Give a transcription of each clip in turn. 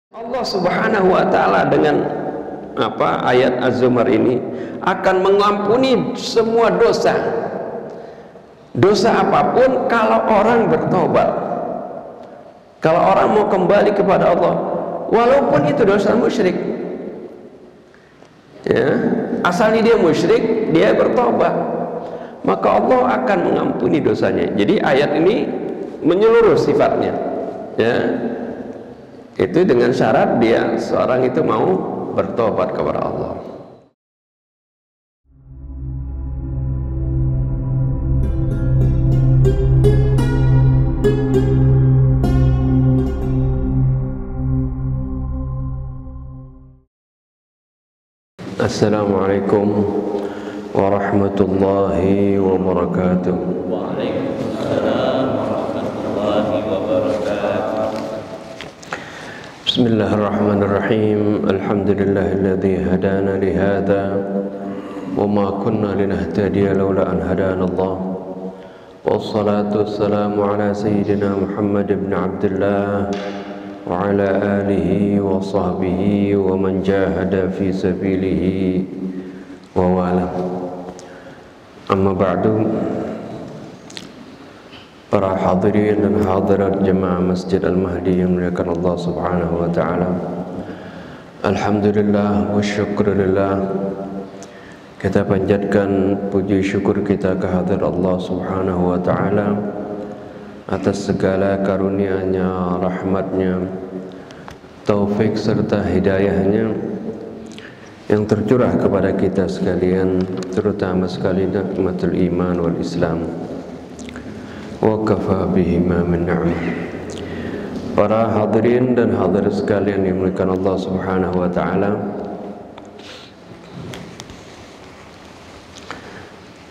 Allah Subhanahu wa taala dengan ayat Az-Zumar ini akan mengampuni semua dosa. Dosa apapun kalau orang bertobat. Kalau orang mau kembali kepada Allah, walaupun itu dosa musyrik. Ya, asalnya dia musyrik, dia bertobat, maka Allah akan mengampuni dosanya. Jadi ayat ini menyeluruh sifatnya. Ya. Itu dengan syarat dia seorang itu mau bertobat kepada Allah. Assalamualaikum warahmatullahi wabarakatuh. Waalaikumsalam warahmatullahi wabarakatuh. Bismillahirrahmanirrahim. Alhamdulillahilladzi hadana li hadza wa ma kunna linahtadiya laula an hadana Allah. Wassalatu wassalamu ala sayyidina Muhammad ibn Abdullah wa ala alihi wa sahbihi wa man jahada fi sabilihi wa wala. Amma ba'du. Para hadirin dan hadirat jemaah Masjid Al-Mahdi yang dimuliakan Allah Subhanahu wa taala. Alhamdulillah wa syukurillah. Kita panjatkan puji syukur kita kehadirat Allah Subhanahu wa taala atas segala karunia-Nya, rahmat-Nya, taufik serta hidayah-Nya yang tercurah kepada kita sekalian, terutama sekali nikmatul iman wal Islam. Wa kafa bihima min ni'mah. Para hadirin dan hadirat sekalian yang dimuliakan Allah Subhanahu wa taala.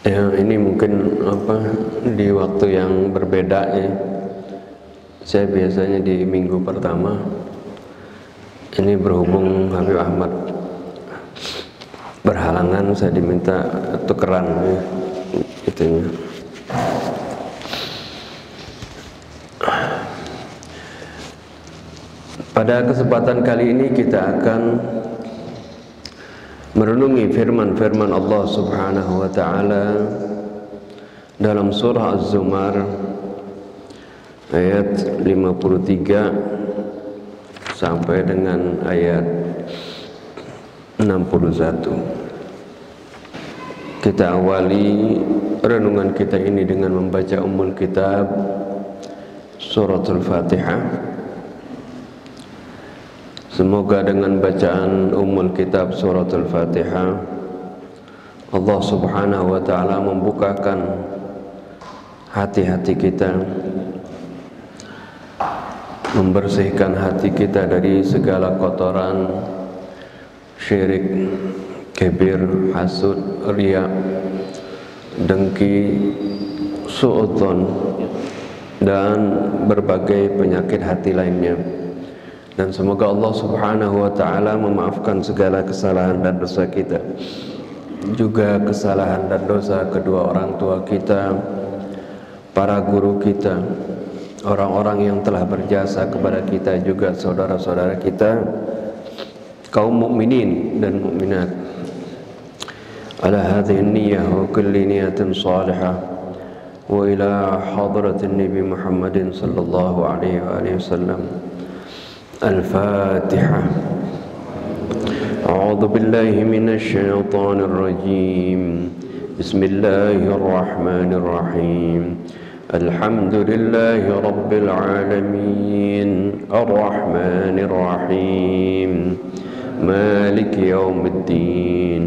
Ya, ini mungkin di waktu yang berbeda ya. Saya biasanya di minggu pertama. Ini berhubung Habib Ahmad berhalangan, saya diminta tukeran ya, itunya. Pada kesempatan kali ini kita akan merenungi firman-firman Allah Subhanahu wa taala dalam surah Az-Zumar ayat 53 sampai dengan ayat 61. Kita awali renungan kita ini dengan membaca Ummul Kitab Suratul Fatihah. Semoga dengan bacaan Ummul Kitab Suratul Fatihah Allah Subhanahu wa taala membukakan hati-hati kita, membersihkan hati kita dari segala kotoran syirik, kibir, hasud, riya, dengki, suudzon dan berbagai penyakit hati lainnya. Dan semoga Allah Subhanahu wa taala memaafkan segala kesalahan dan dosa kita, juga kesalahan dan dosa kedua orang tua kita, para guru kita, orang-orang yang telah berjasa kepada kita, juga saudara-saudara kita, kaum mukminin dan mukminat. Ala hadhihi niyyah wa kulli niyatin salihah wa ila hadratin Nabi Muhammadin sallallahu alaihi wasallam. الفاتحة. أعوذ بالله من الشيطان الرجيم. بسم الله الرحمن الرحيم. الحمد لله رب العالمين الرحمن الرحيم مالك يوم الدين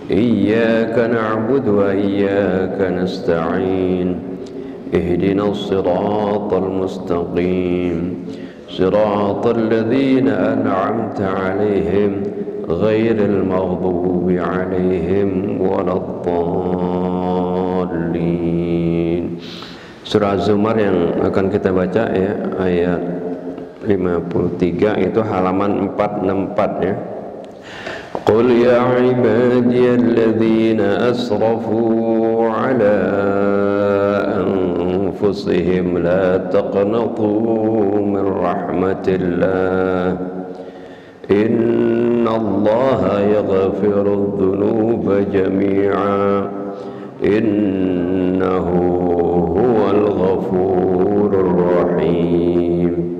إياك نعبد وإياك نستعين اهدنا الصراط المستقيم صراط الذين أنعمت عليهم غير المغضوب عليهم ولا الضالين. Surah Az-Zumar yang akan kita baca ya, ayat 53 itu halaman 464 ya. Qul ya ibadiyalladzina asrafu ala أنفسهم لا تقنطوا من رحمة الله إن الله يغفر الذنوب جميعا إنه هو الغفور الرحيم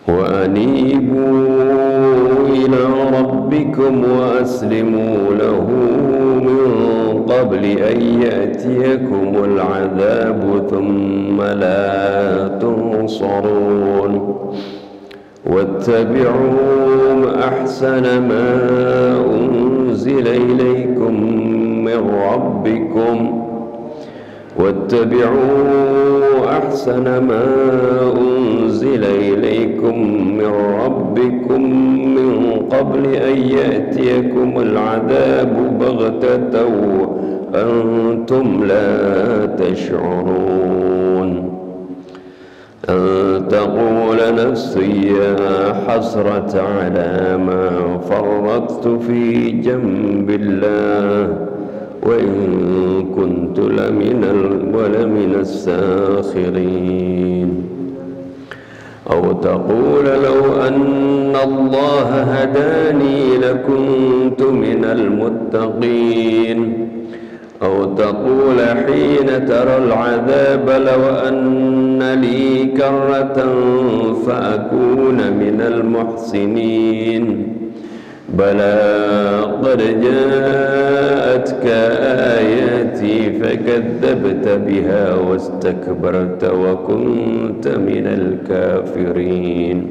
وأنيبوا إلى ربكم وأسلموا له من قبل أن يأتيكم العذاب ثم لا تنصرون واتبعوا أحسن ما أنزل إليكم من ربكم من قبل أن يأتيكم العذاب بغتة وأنتم لا تشعرون أن تقول نفسي يا حسرة على ما فرطت في جنب الله وإن كنت لمن الساخرين أو تقول لو أن الله هداني لكنت من المتقين أو تقول حين ترى العذاب لو أن لي كرة فأكون من المحسنين بلى قد جاءتك آياتي فكذبت بها واستكبرت وكنت من الكافرين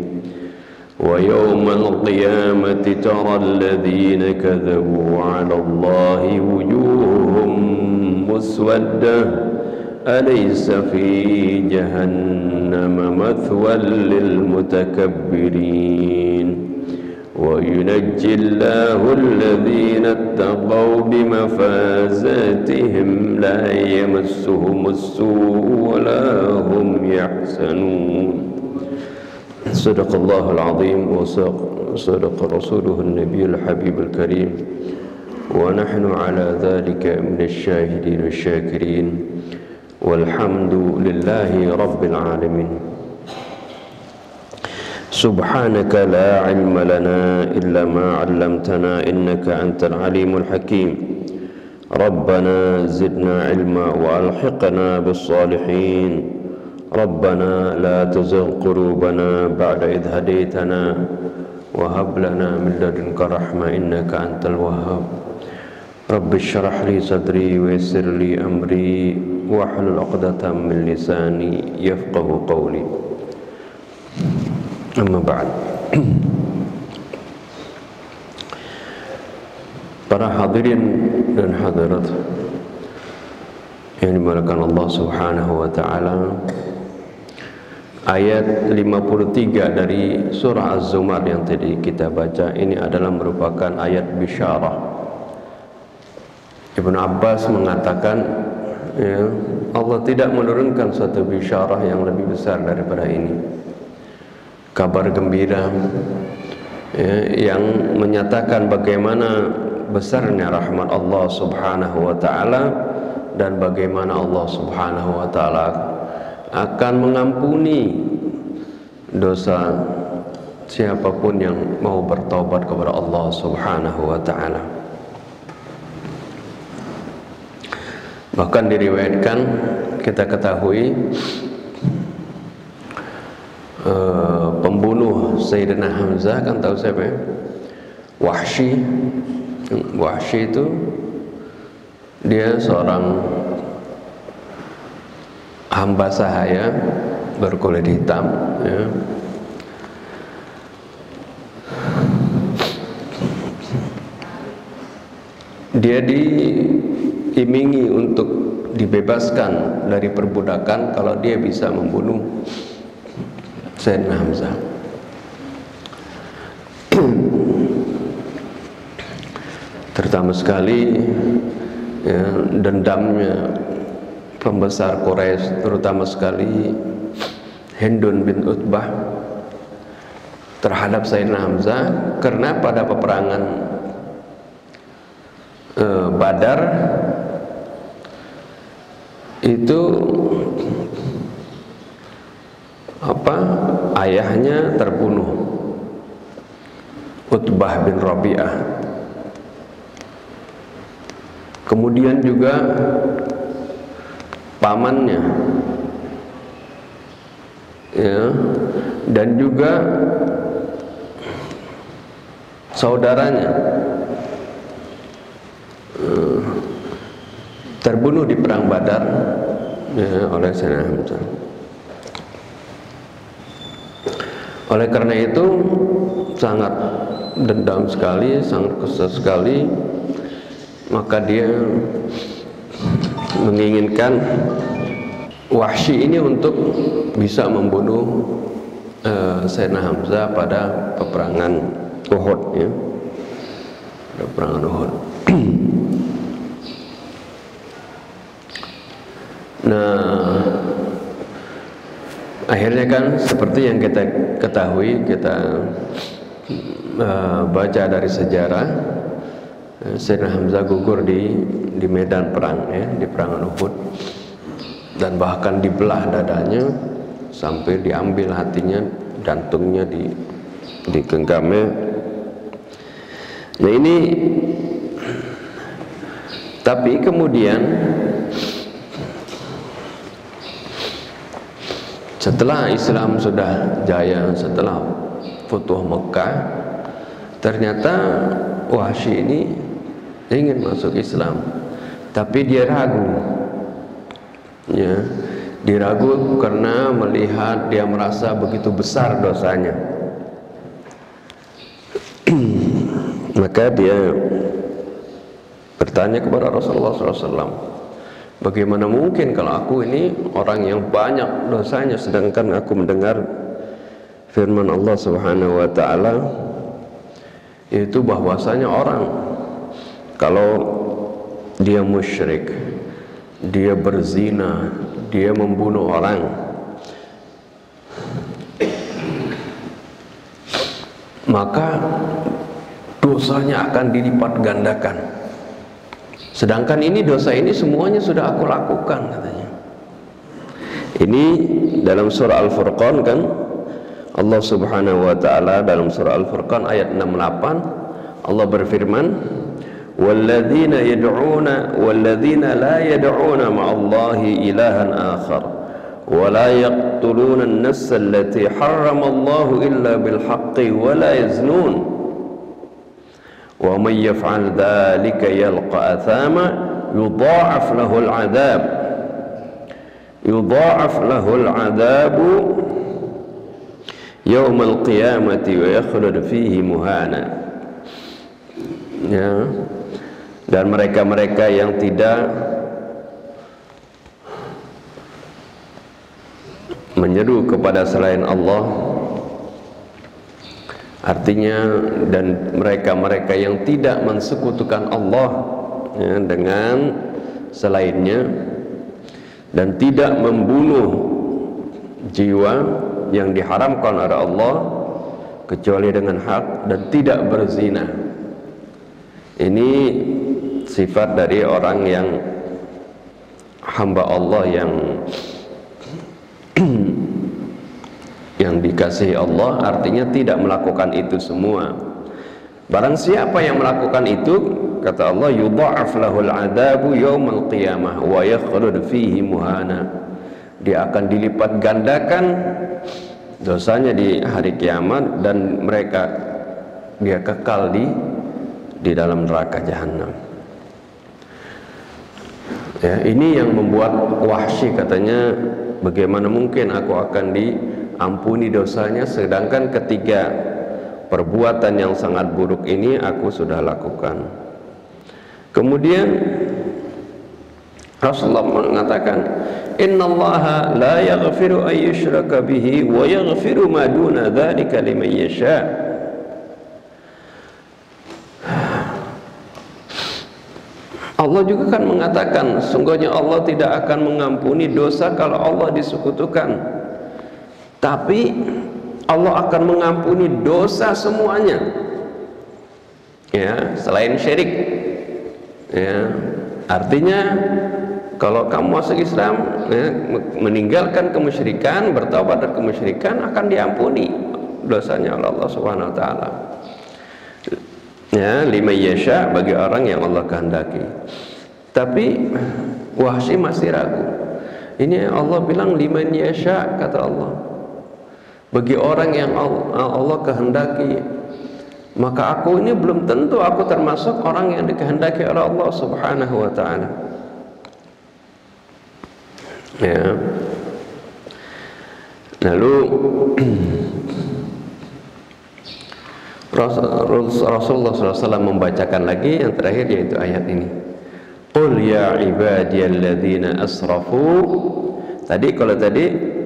ويوم القيامة ترى الذين كذبوا على الله وجوههم مسودة أليس في جهنم مثوى للمتكبرين وينجي الله الذين اتقوا بمفازاتهم لا يمسهم السوء ولا هم يحزنون صدق الله العظيم وصدق رسوله النبي الحبيب الكريم ونحن على ذلك من الشاهدين والشاكرين والحمد لله رب العالمين سبحانك لا علم لنا إلا ما علمتنا إنك أنت العليم الحكيم ربنا زدنا علما وألحقنا بالصالحين ربنا لا تزغ قلوبنا بعد إذ هديتنا وهب لنا من لدنك رحمة إنك أنت الوهاب رب اشرح لي صدري ويسر لي أمري واحلل عقدة من لساني يفقه قولي Amma ba'd. Para hadirin dan hadirat yang dimuliakan Allah Subhanahu wa taala, ayat 53 dari surah Az-Zumar yang tadi kita baca ini adalah merupakan ayat bisyarah. Ibnu Abbas mengatakan ya, Allah tidak menurunkan suatu bisyarah yang lebih besar daripada ini. Kabar gembira ya, yang menyatakan bagaimana besarnya rahmat Allah Subhanahu wa taala dan bagaimana Allah Subhanahu wa taala akan mengampuni dosa siapapun yang mau bertaubat kepada Allah Subhanahu wa taala. Bahkan diriwayatkan, kita ketahui pembunuh Sayyidina Hamzah, kan tahu siapa ya? Wahsy itu dia seorang hamba sahaya berkulit hitam ya. Dia diimingi untuk dibebaskan dari perbudakan kalau dia bisa membunuh Sayyidina Hamzah. Terutama sekali ya, dendamnya pembesar Quraisy, terutama sekali Hindun bin Utbah terhadap Sayyidina Hamzah, karena pada peperangan Badar itu ayahnya terbunuh Utbah bin Rabi'ah. Kemudian juga pamannya, ya, dan juga saudaranya terbunuh di perang Badar, ya, oleh Sayyidina Hamzah. Oleh karena itu sangat dendam sekali, sangat kesal sekali, maka dia menginginkan Wahsy ini untuk bisa membunuh Sayyidina Hamzah pada peperangan Uhud, ya, peperangan Uhud. Nah, akhirnya kan seperti yang kita ketahui, kita baca dari sejarah, Sayyidina Hamzah gugur di medan perang, ya, di perangan Uhud, dan bahkan dibelah dadanya sampai diambil hatinya, jantungnya digenggamnya. Nah ini, tapi kemudian setelah Islam sudah jaya, setelah Futuh Mekah, ternyata Wahsy ini ingin masuk Islam, tapi dia ragu, ya, dia ragu karena melihat, dia merasa begitu besar dosanya. Maka dia bertanya kepada Rasulullah SAW, bagaimana mungkin kalau aku ini orang yang banyak dosanya, sedangkan aku mendengar firman Allah Subhanahu wa ta'ala, yaitu bahwasanya orang kalau dia musyrik, dia berzina, dia membunuh orang, maka dosanya akan dilipat gandakan. Sedangkan ini, dosa ini semuanya sudah aku lakukan, katanya. Ini dalam surah Al-Furqan, kan, Allah Subhanahu wa ta'ala dalam surah Al-Furqan ayat 68 Allah berfirman, walladzina la yad'una ma'allahi ilahan akhar wa la yaqtuluna an-nafsa allati harrama Allah illa bil haqqi wa la yaznun wa man yaf'al dhalika yalqa athama yudha'af lahu al-'adhabu yaumal qiyamati wa yakhlud fihi muhana. Ya, dan mereka-mereka yang tidak menyeru kepada selain Allah, artinya, dan mereka-mereka yang tidak mensekutukan Allah, ya, dengan selainnya, dan tidak membunuh jiwa yang diharamkan oleh Allah kecuali dengan hak, dan tidak berzina. Ini sifat dari orang yang hamba Allah yang dikasihi Allah, artinya tidak melakukan itu semua. Barang siapa yang melakukan itu, kata Allah, yudha'af lahul 'adzabu yaumal qiyamah wa yakhlud fihi muhana. Dia akan dilipat gandakan dosanya di hari kiamat, dan dia kekal di dalam neraka jahanam. Ya, ini yang membuat Wahsy katanya, bagaimana mungkin aku akan diampuni dosanya, sedangkan ketiga perbuatan yang sangat buruk ini aku sudah lakukan. Kemudian Rasulullah mengatakan, innallaha la yaghfiru an yushraka bihi wa yaghfiru ma duna dzalika liman yasha. Allah juga kan mengatakan, sungguhnya Allah tidak akan mengampuni dosa kalau Allah disekutukan, tapi Allah akan mengampuni dosa semuanya, ya, selain syirik. Ya, artinya kalau kamu masuk Islam, ya, meninggalkan kemusyrikan, bertaubat dari kemusyrikan, akan diampuni dosanya oleh Allah Subhanahu wa ta'ala. Ya, liman yasha, bagi orang yang Allah kehendaki. Tapi Wahsy masih ragu. Ini Allah bilang liman yasha, kata Allah, bagi orang yang Allah kehendaki. Maka aku ini belum tentu aku termasuk orang yang dikehendaki oleh Allah Subhanahu wa ta'ala. Ya. Lalu Rasulullah SAW membacakan lagi yang terakhir, yaitu ayat ini. Qul ya ibadiyalladzina asrafu. Kalau tadi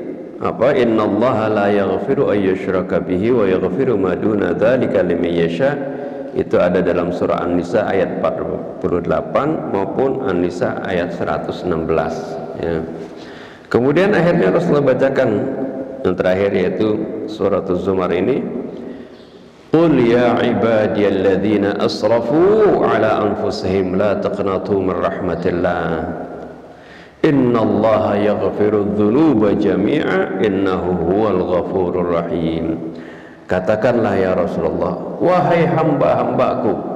apa, innallaha la yaghfiru ay yushraka bihi wa yaghfiru ma duna dzalika liman yasha, itu ada dalam surah An-Nisa ayat 48 maupun An-Nisa ayat 116 ya. Kemudian akhirnya Rasulullah bacakan yang terakhir, yaitu surah Az-Zumar ini, qul ya ibadiyalladzina asrafu ala anfusihim la taqnatu min rahmatillah innallaha yaghfiru dzunuba jami'a innahu huwal ghafurur rahim. Katakanlah ya Rasulullah, wahai hamba-hambaku.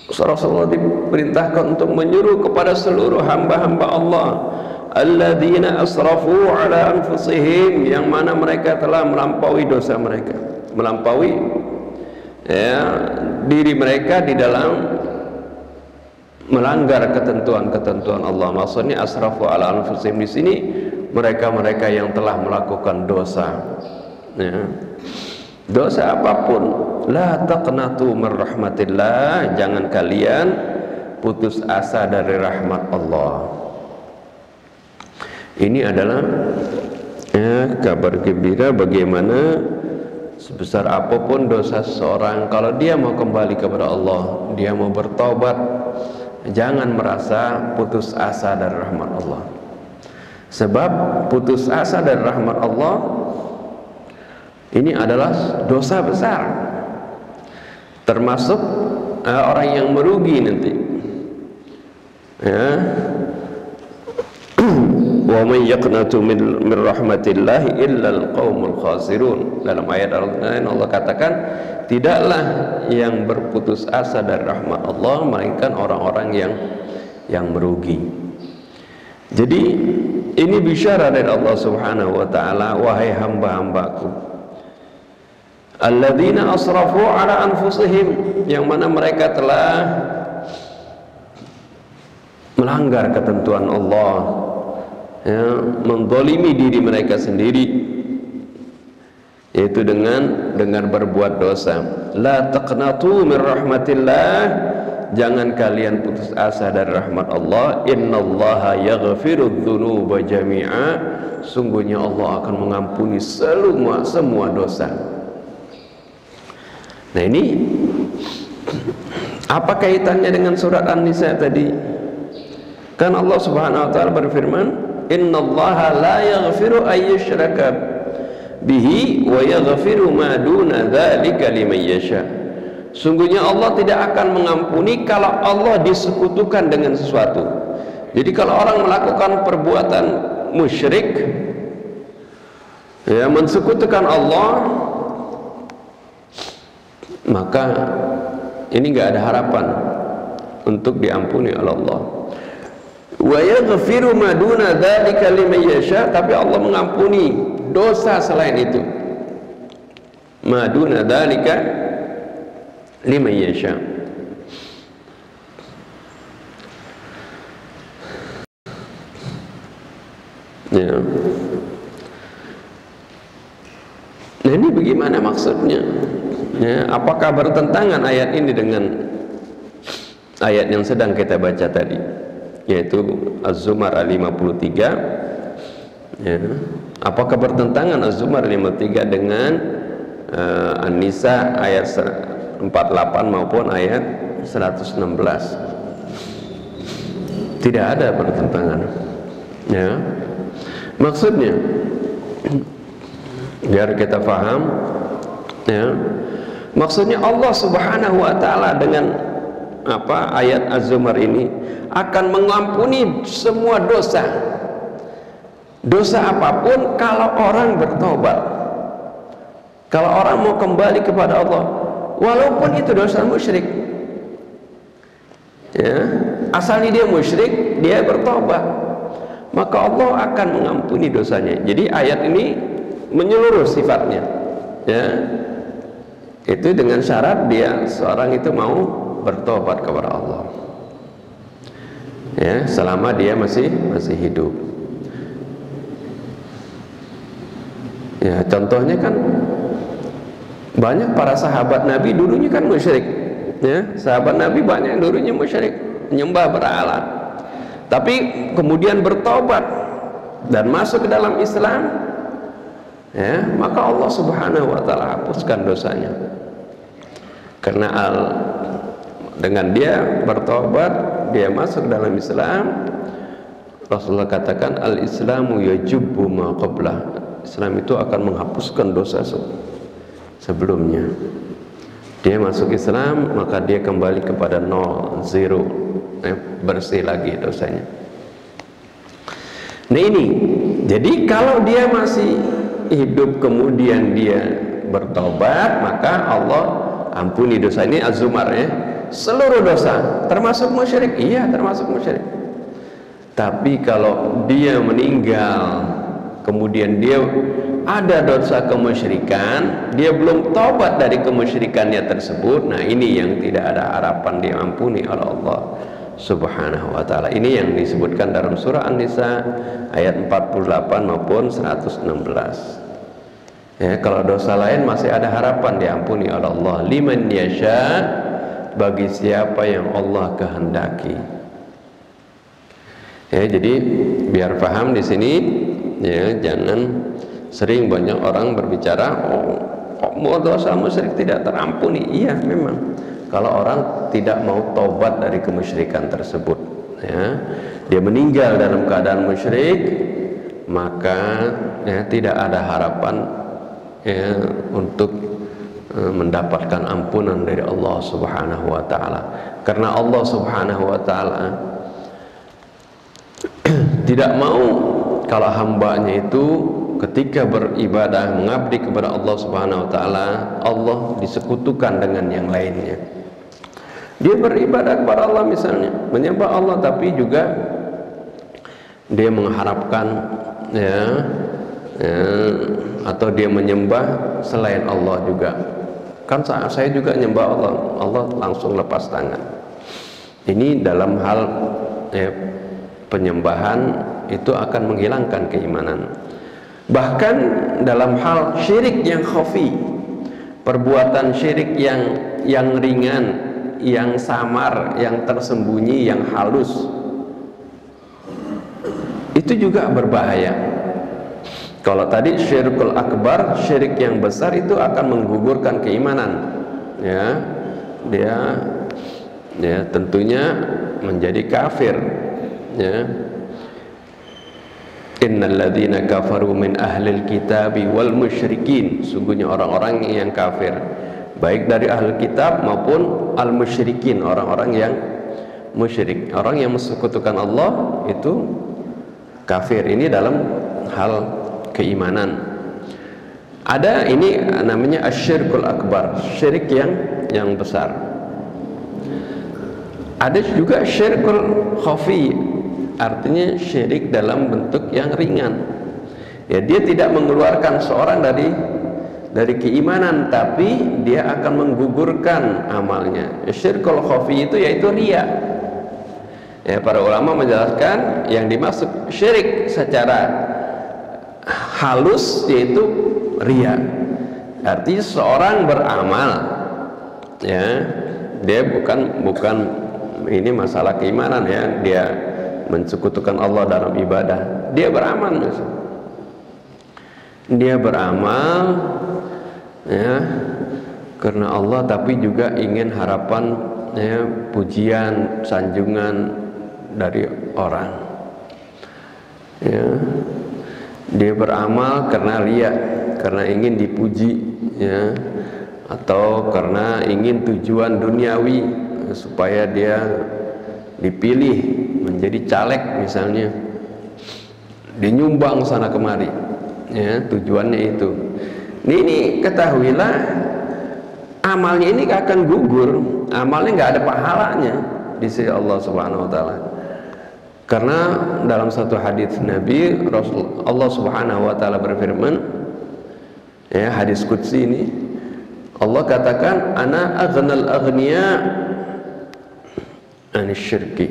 Rasulullah diperintahkan untuk menyuruh kepada seluruh hamba-hamba Allah, alladzina asrafu ala anfusihim, yang mana mereka telah melampaui dosa mereka, melampaui diri mereka di dalam melanggar ketentuan-ketentuan Allah. Maksudnya asrafu ala anfusihim di sini mereka-mereka yang telah melakukan dosa. Ya. Dosa apapun, la taqnatu min rahmatillah, jangan kalian putus asa dari rahmat Allah. Ini adalah kabar gembira bagaimana sebesar apapun dosa seseorang, kalau dia mau kembali kepada Allah, dia mau bertobat, jangan merasa putus asa dari rahmat Allah. Sebab putus asa dari rahmat Allah ini adalah dosa besar, termasuk orang yang merugi nanti. Ya. Wa man yaqnatu min rahmatillahi illa al-qaumul khasirun. Dalam ayat lain Allah katakan, tidaklah yang berputus asa dari rahmat Allah melainkan orang-orang yang merugi. Jadi ini bisyarah dari Allah Subhanahu wa ta'ala, wahai hamba-hambaku alladzina asrafu ala anfusihim, yang mana mereka telah melanggar ketentuan Allah, ya, menzalimi diri mereka sendiri, yaitu dengan berbuat dosa. La taqnatu min rahmatillah, jangan kalian putus asa dari rahmat Allah. Innallaha yaghfiru dzunuba jami'a, sungguhnya Allah akan mengampuni semua dosa. Nah, ini apa kaitannya dengan surat An-Nisa tadi? Kan Allah Subhanahu wa ta'ala berfirman, innallaha la yaghfiru ay yushraka bihi wa yaghfiru ma duna dzalika liman yasha. Sungguhnya Allah tidak akan mengampuni kalau Allah disekutukan dengan sesuatu. Jadi kalau orang melakukan perbuatan musyrik, ya, mensekutukan Allah, maka ini enggak ada harapan untuk diampuni oleh Allah. Wa yaghfiru ma duna dzalika liman yasha, tapi Allah mengampuni dosa selain itu. Ma duna dzalika liman yasha. Ya. Nah, ini bagaimana maksudnya? Ya, apakah bertentangan ayat ini dengan ayat yang sedang kita baca tadi, yaitu Az-Zumar 53? Ya. Apakah bertentangan Az-Zumar 53 dengan An-Nisa ayat 48 maupun ayat 116? Tidak ada pertentangan. Ya. Maksudnya, biar kita paham, ya, maksudnya Allah Subhanahu wa ta'ala dengan ayat Az-Zumar ini akan mengampuni semua dosa. Dosa apapun kalau orang bertobat, kalau orang mau kembali kepada Allah, walaupun itu dosa musyrik. Ya, asalnya dia musyrik, dia bertobat, maka Allah akan mengampuni dosanya. Jadi ayat ini menyeluruh sifatnya. Ya, itu dengan syarat dia seorang itu mau bertobat kepada Allah. Ya, selama dia masih hidup. Ya, contohnya kan banyak para sahabat Nabi dulunya kan musyrik. Ya, sahabat Nabi banyak yang dulunya musyrik, menyembah berhala. Tapi kemudian bertobat dan masuk ke dalam Islam, ya, maka Allah Subhanahu wa taala hapuskan dosanya. Karena dengan dia bertobat, dia masuk dalam Islam. Rasulullah katakan al-Islamu yajubbu ma qablah. Islam itu akan menghapuskan dosa sebelumnya. Dia masuk Islam, maka dia kembali kepada nol, zero, bersih lagi dosanya. Nah ini, jadi kalau dia masih hidup kemudian dia bertobat, maka Allah ampuni dosa. Ini Az-Zumar ya, seluruh dosa, termasuk musyrik. Iya, termasuk musyrik. Tapi kalau dia meninggal, kemudian dia ada dosa kemusyrikan, dia belum tobat dari kemusyrikannya tersebut, nah ini yang tidak ada harapan diampuni oleh Allah Subhanahu wa taala. Ini yang disebutkan dalam surah An-Nisa ayat 48 maupun 116. Ya, kalau dosa lain masih ada harapan diampuni oleh Allah. Liman yasha, bagi siapa yang Allah kehendaki. Ya, jadi biar paham di sini, ya, jangan sering banyak orang berbicara, oh dosa musyrik tidak terampuni. Iya, memang kalau orang tidak mau tobat dari kemusyrikan tersebut, ya, dia meninggal dalam keadaan musyrik, maka ya, tidak ada harapan ya, untuk mendapatkan ampunan dari Allah Subhanahu wa taala. Karena Allah Subhanahu wa taala tidak mau kalau hambanya itu ketika beribadah mengabdi kepada Allah Subhanahu wa taala, Allah disekutukan dengan yang lainnya. Dia beribadah kepada Allah misalnya, menyembah Allah, tapi juga dia mengharapkan atau dia menyembah selain Allah juga. Kan saya juga menyembah Allah, Allah langsung lepas tangan. Ini dalam hal penyembahan itu akan menghilangkan keimanan. Bahkan dalam hal syirik yang khafi, perbuatan syirik yang ringan, yang samar, yang tersembunyi, yang halus, itu juga berbahaya. Kalau tadi syirkul akbar, syirik yang besar itu akan menggugurkan keimanan, ya, dia tentunya menjadi kafir, ya. Innal ladzina kafaru min ahlil kitabi wal musyrikin, sungguhnya orang-orang yang kafir, baik dari ahli kitab maupun al musyrikin, orang-orang yang musyrik, orang yang mensekutukan Allah itu kafir. Ini dalam hal keimanan. Ada ini namanya asyirkul akbar, syirik yang besar. Ada juga syirkul khafi, artinya syirik dalam bentuk yang ringan. Ya, dia tidak mengeluarkan seorang dari keimanan, tapi dia akan menggugurkan amalnya. Syirkul khafi itu yaitu riya. Ya, para ulama menjelaskan yang dimaksud syirik secara halus yaitu riya. Artinya seorang beramal, ya, dia bukan ini masalah keimanan, ya, dia mensekutukan Allah dalam ibadah, dia beramal, dia beramal, ya, karena Allah, tapi juga ingin harapan, ya, pujian, sanjungan dari orang, ya. Dia beramal karena riya, karena ingin dipuji, ya, atau karena ingin tujuan duniawi supaya dia dipilih menjadi caleg misalnya, dinyumbang sana kemari, ya, tujuannya itu. Ini ketahuilah amalnya ini akan gugur, amalnya nggak ada pahalanya di sisi Allah Subhanahu wa taala. Karena dalam satu hadis Nabi, Allah Subhanahu wa taala berfirman, ya, hadis qudsi ini, Allah katakan, ana aghnal aghniya anisyirki.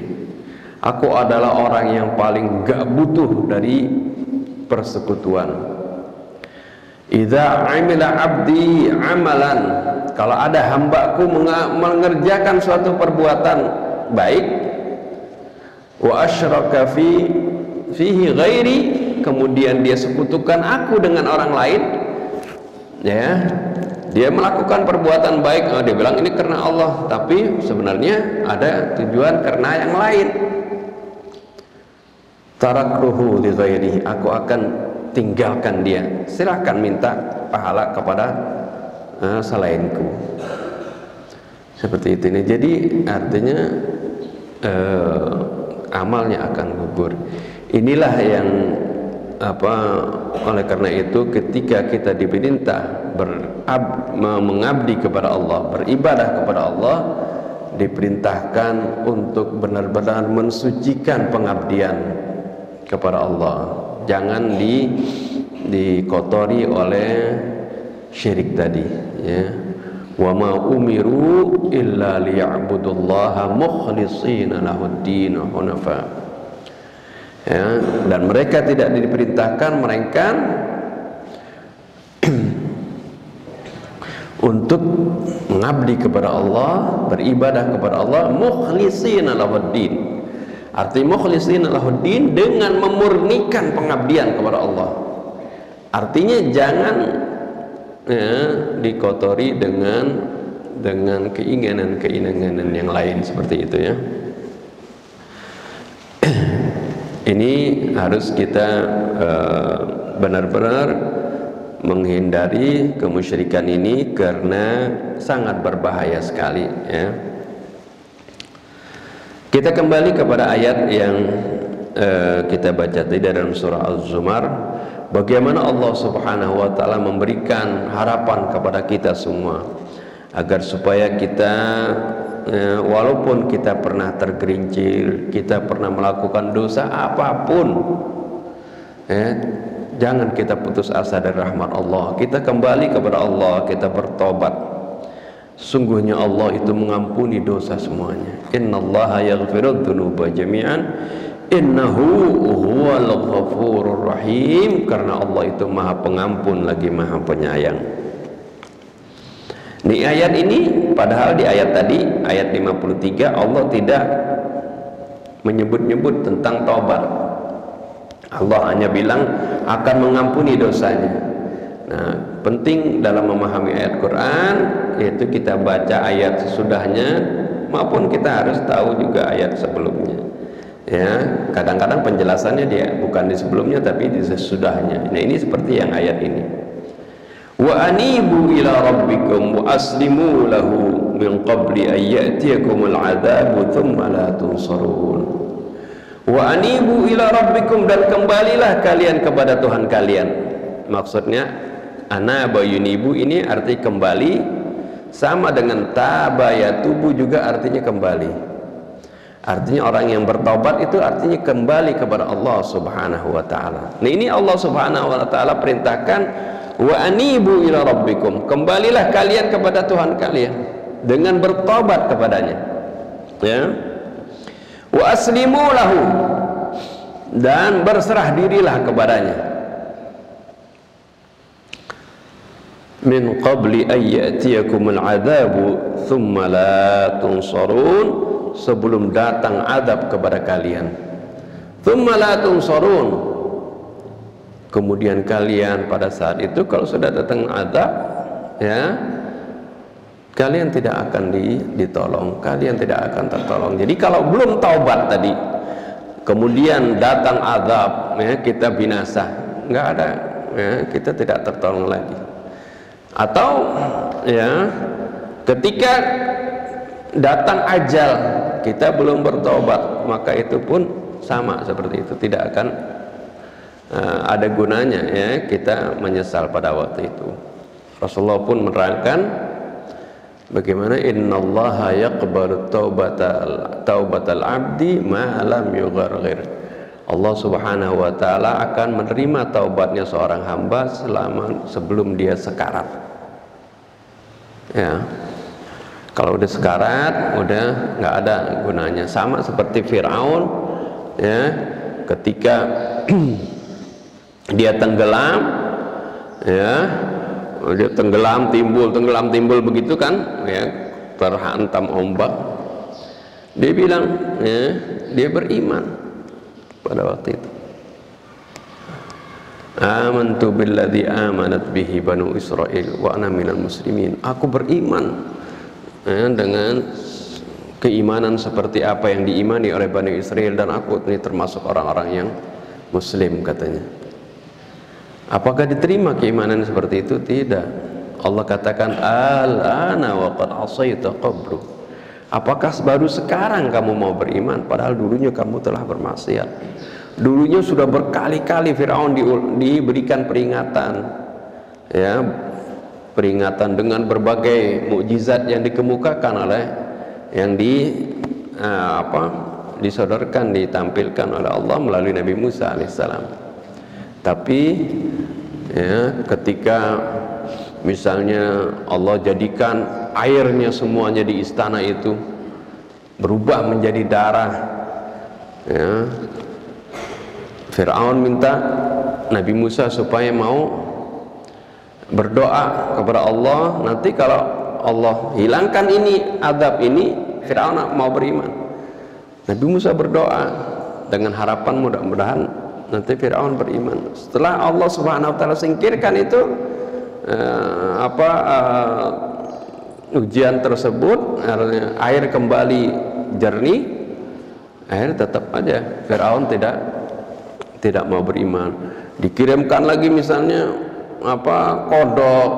Aku adalah orang yang paling gak butuh dari persekutuan. Idza amila abdi amalan, kalau ada hambaku mengerjakan suatu perbuatan baik, wa asyraka fihi ghairi, kemudian dia sekutukan aku dengan orang lain, ya, dia melakukan perbuatan baik, dia bilang ini karena Allah, tapi sebenarnya ada tujuan karena yang lain. Taraktuhu li ghairihi, aku akan tinggalkan dia, silahkan minta pahala kepada selainku. Seperti itu nih. Jadi artinya amalnya akan gugur. Inilah yang oleh karena itu ketika kita diperintah mengabdi kepada Allah, beribadah kepada Allah, diperintahkan untuk benar-benar mensucikan pengabdian kepada Allah. Jangan dikotori oleh syirik tadi, ya. Wa ma umiru illa liya'budullaha mukhlishina lahuddin hunafa. Ya, dan mereka tidak diperintahkan melainkan untuk mengabdi kepada Allah, beribadah kepada Allah mukhlishina lahuddin. Arti mukhlishina lahuddin, dengan memurnikan pengabdian kepada Allah. Artinya jangan, ya, dikotori dengan keinginan-keinginan yang lain seperti itu, ya. Ini harus kita benar-benar menghindari kemusyrikan ini karena sangat berbahaya sekali, ya. Kita kembali kepada ayat yang kita baca tadi dalam surah Az-Zumar, bagaimana Allah Subhanahu wa taala memberikan harapan kepada kita semua agar supaya kita, walaupun kita pernah tergerincir, kita pernah melakukan dosa apapun, jangan kita putus asa dari rahmat Allah. Kita kembali kepada Allah, kita bertobat. Sungguhnya Allah itu mengampuni dosa semuanya. Innallaha yaghfirudz dzunuba jami'an innahu huwal ghafurur rahim. Karena Allah itu Maha Pengampun lagi Maha Penyayang. Di ayat ini, padahal di ayat tadi, ayat 53, Allah tidak menyebut-nyebut tentang taubat. Allah hanya bilang akan mengampuni dosanya. Nah, penting dalam memahami ayat Quran, yaitu kita baca ayat sesudahnya maupun kita harus tahu juga ayat sebelumnya, ya. Kadang-kadang penjelasannya dia bukan di sebelumnya tapi di sesudahnya. Nah, ini seperti yang ayat ini, wa anibu ila rabbikum wa aslimu lahu min qabli an ya'tiyakumul adzabu thumma la tunsarun. Wa anibu ila rabbikum, dan kembalilah kalian kepada Tuhan kalian. Maksudnya anaba yunibu ini arti kembali, sama dengan taba yatubu juga artinya kembali. Artinya orang yang bertaubat itu artinya kembali kepada Allah Subhanahu wa taala. Nah, ini Allah Subhanahu wa taala perintahkan wa anibu ila rabbikum, kembalilah kalian kepada Tuhan kalian dengan bertobat kepadanya, ya. Wa aslimu lahu, dan berserah dirilah kepadanya. Min qabli an ya'tiyakumul adzabu thumma la tunsarun, sebelum datang azab kepada kalian. Thumma la tunsarun, kemudian kalian pada saat itu kalau sudah datang azab, ya, kalian tidak akan ditolong, kalian tidak akan tertolong. Jadi kalau belum taubat tadi, kemudian datang azab, ya, kita binasa, nggak ada, ya, kita tidak tertolong lagi. Atau, ya, ketika datang ajal kita belum bertobat, maka itu pun sama seperti itu, tidak akan ada gunanya, ya, kita menyesal pada waktu itu. Rasulullah pun menerangkan Bagaimana innallaha yaqbalu taubatal abdi ma lam yugharghir. Allah Subhanahu wa taala akan menerima taubatnya seorang hamba sebelum dia sekarat. Ya. Kalau udah sekarat, udah nggak ada gunanya. Sama seperti Fir'aun, ya, ketika dia tenggelam, ya, dia tenggelam timbul begitu kan, ya, terhantam ombak. Dia bilang, ya, dia beriman pada waktu itu. Amantu billadzi amanat bihi banu Israil wa ana minal muslimin. Aku beriman, ya, dengan keimanan seperti apa yang diimani oleh Bani Israel, dan aku ini termasuk orang-orang yang muslim, katanya. Apakah diterima keimanan seperti itu? Tidak. Allah katakan al-ana wa qad asaita qablu. Apakah baru sekarang kamu mau beriman, padahal dulunya kamu telah bermaksiat? Dulunya sudah berkali-kali Fir'aun diberikan peringatan, ya, peringatan dengan berbagai mukjizat yang dikemukakan oleh yang disodorkan, ditampilkan oleh Allah melalui Nabi Musa alaihissalam. Tapi, ya, ketika misalnya Allah jadikan airnya semuanya di istana itu berubah menjadi darah, ya, Fir'aun minta Nabi Musa supaya mau berdoa kepada Allah, nanti kalau Allah hilangkan ini, azab ini, Fir'aun mau beriman. Nabi Musa berdoa dengan harapan mudah-mudahan nanti Fir'aun beriman. Setelah Allah Subhanahu wa taala singkirkan itu ujian tersebut, air kembali jernih, air tetap aja Fir'aun tidak mau beriman. Dikirimkan lagi misalnya kodok,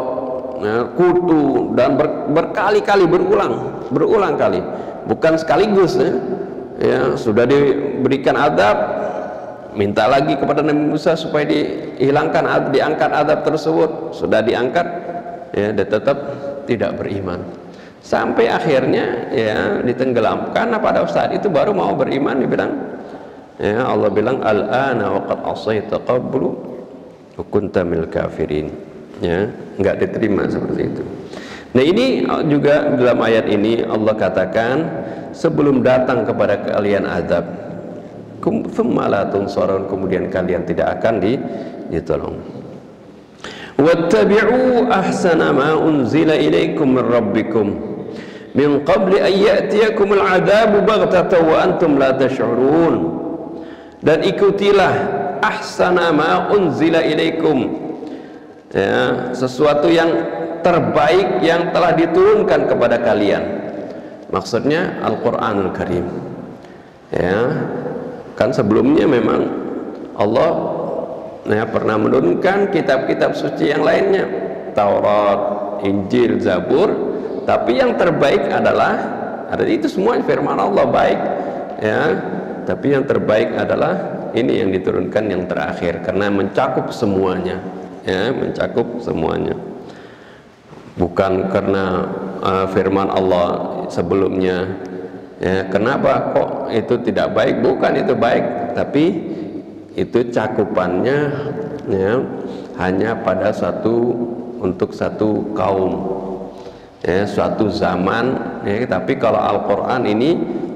ya, kutu, dan berkali-kali berulang kali, bukan sekaligus, ya. Ya, sudah diberikan azab, minta lagi kepada Nabi Musa supaya diangkat azab tersebut. Sudah diangkat, ya, dia tetap tidak beriman. Sampai akhirnya, ya, ditenggelamkan. Nah, pada saat itu baru mau beriman, dibilang, ya, Allah bilang al-ana wa qad asaita qablu wa kunta minal kafirin. Ya, enggak diterima seperti itu. Nah, ini juga dalam ayat ini Allah katakan sebelum datang kepada kalian azab, tsumma la tunsarun, kemudian kalian tidak akan ditolong. Wattabi'u ahsana ma unzila ilaikum min rabbikum min qabli an ya'tiyakumul 'adzabu baghtatan wa antum la tash'urun. Dan ikutilah ahsana ma unzila ilaikum, ya, sesuatu yang terbaik yang telah diturunkan kepada kalian. Maksudnya Al-Qur'anul Karim. Ya, kan sebelumnya memang Allah, ya, pernah menurunkan kitab-kitab suci yang lainnya, Taurat, Injil, Zabur, tapi yang terbaik adalah itu semua firman Allah baik, ya. Tapi yang terbaik adalah ini yang diturunkan yang terakhir, karena mencakup semuanya, ya, mencakup semuanya. Bukan karena firman Allah sebelumnya, ya, kenapa kok itu tidak baik? Bukan, itu baik, tapi itu cakupannya, ya, hanya pada untuk satu kaum, ya, suatu zaman, ya. Tapi kalau Al-Quran ini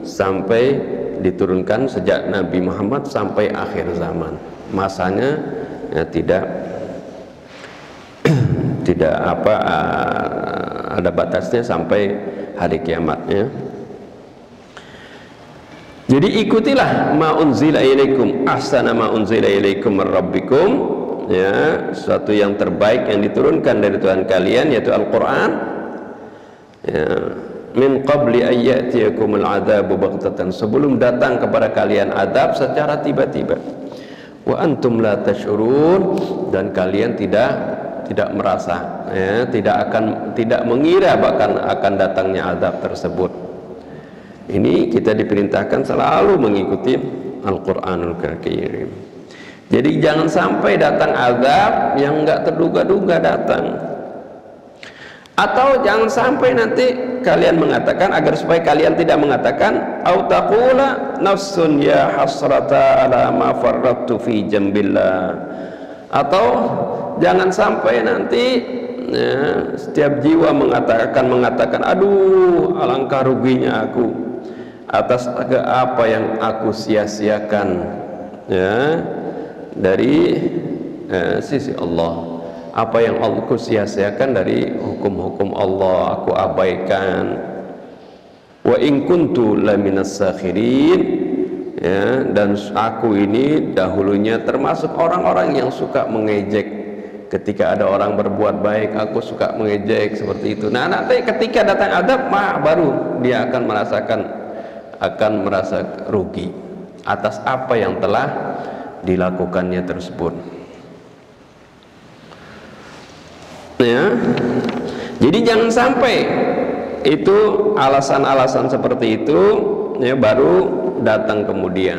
sampai diturunkan sejak Nabi Muhammad sampai akhir zaman, masanya, ya, tidak ada batasnya sampai hari kiamatnya. Jadi ikutilah ma unzila ilaikum ahsana ma unzila ilaikum min rabbikum, ya, sesuatu yang terbaik yang diturunkan dari Tuhan kalian, yaitu Al-Quran, ya, min qabli an ya'tiyakumul 'adzabu baghtatan, sebelum datang kepada kalian azab secara tiba-tiba, wa antum la tash'urun, dan kalian tidak merasa, ya, tidak mengira bahkan akan datangnya azab tersebut. Ini kita diperintahkan selalu mengikuti Al-Qur'anul Karim. Jadi jangan sampai datang azab yang enggak terduga-duga datang. Atau jangan sampai nanti kalian mengatakan, agar supaya kalian tidak mengatakan, au taqula nafsun ya hasrata ala ma farrattu fi jambillah. Atau jangan sampai nanti ya, setiap jiwa mengatakan, aduh alangkah ruginya aku atas apa yang aku sia-siakan ya dari sisi Allah. Apa yang aku sia-siakan dari hukum-hukum Allah aku abaikan. Wa in kuntu laminas sakhirin, ya, dan aku ini dahulunya termasuk orang-orang yang suka mengejek. Ketika ada orang berbuat baik, aku suka mengejek seperti itu. Nah, nanti ketika datang adab, baru dia akan merasa rugi atas apa yang telah dilakukannya tersebut. Ya. Jadi jangan sampai itu alasan-alasan seperti itu ya baru datang kemudian.